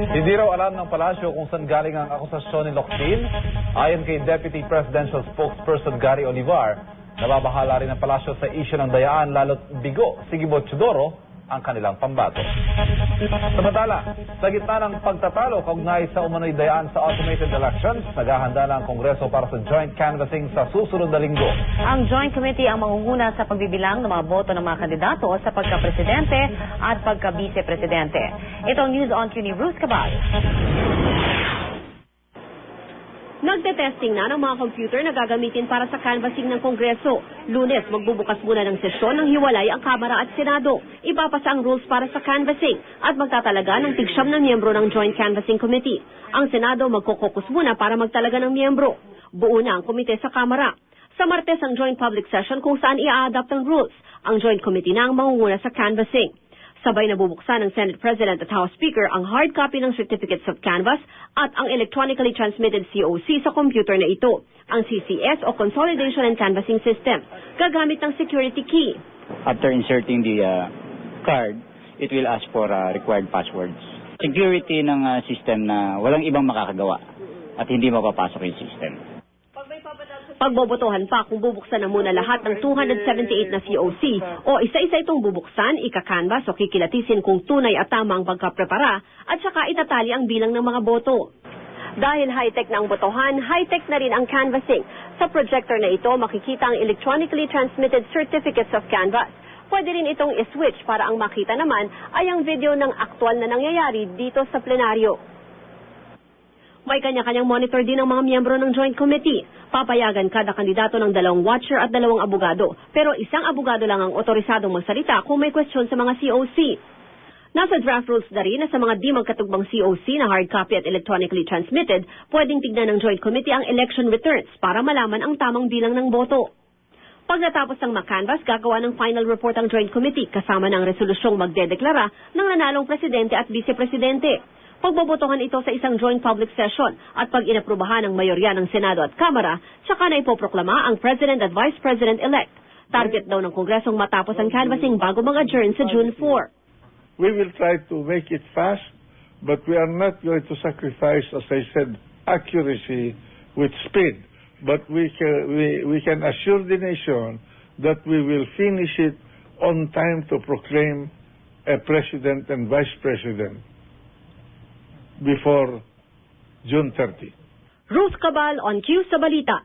Hindi raw alam ng palasyo kung saan galing ang akusasyon ni Locsin. Ayon kay Deputy Presidential Spokesperson Gary Olivar, nababahala rin ang palasyo sa isyu ng dayaan lalo't bigo, Sigibo Chudoro ang kanilang pambato. Samantala, sa gitna ng pagtatalo kaugnay sa umano'y dayaan sa automated elections, naghahanda na ang Kongreso para sa joint canvassing sa susunod na linggo. Ang Joint Committee ang mangunguna sa pagbibilang ng mga boto ng mga kandidato sa pagka-presidente at pagka-vice-presidente. Ito ang News on Q ni Bruce Cabal. Nagte-testing na ng mga computer na gagamitin para sa canvassing ng Kongreso. Lunes, magbubukas muna ng sesyon ng hiwalay ang Kamara at Senado. Ipapasa ang rules para sa canvassing at magtatalaga ng tig-siyam na miyembro ng Joint Canvassing Committee. Ang Senado magkukokus muna para magtalaga ng miyembro. Buo na ang komite sa Kamara. Sa Martes ang Joint Public Session kung saan i-adapt ang rules. Ang Joint Committee na ang mangunguna sa canvassing. Sabay na bubuksan ng Senate President at House Speaker ang hard copy ng Certificates of Canvass at ang electronically transmitted COC sa computer na ito, ang CCS o Consolidation and Canvassing System, gagamit ng security key. After inserting the card, it will ask for required passwords. Security ng system na walang ibang makakagawa at hindi mapapasok yung system. Pagbobotohan pa kung bubuksan na muna lahat ng 278 na COC o isa-isa itong bubuksan, ika-canvas o kikilatisin kung tunay at tama ang pagkaprepara at saka itatali ang bilang ng mga boto. Dahil high-tech na ang botohan, high-tech na rin ang canvassing. Sa projector na ito, makikita ang electronically transmitted certificates of canvass. Pwede rin itong i-switch para ang makita naman ay ang video ng aktwal na nangyayari dito sa plenaryo. May kanya-kanyang monitor din ang mga miyembro ng Joint Committee. Papayagan kada kandidato ng 2 watcher at 2 abogado. Pero isang abogado lang ang otorisadong magsalita kung may question sa mga COC. Nasa draft rules na rin na sa mga di magkatugbang COC na hard copy at electronically transmitted, pwedeng tignan ng Joint Committee ang election returns para malaman ang tamang bilang ng boto. Pag natapos ang makanvas, gagawa ng final report ang Joint Committee kasama ng resolusyong magdedeklara ng nanalong presidente at vice-presidente. Pagbobotohan ito sa isang joint public session at pag inaprubahan ng mayorya ng Senado at Kamara, saka na ipoproklama ang President at Vice President-elect. Target daw ng Kongresong matapos ang canvassing bago mag-adjourn sa June 4. We will try to make it fast, but we are not going to sacrifice, as I said, accuracy with speed. But we can assure the nation that we will finish it on time to proclaim a President and Vice President before June 30. Ruth Cabal on Q sa Balita.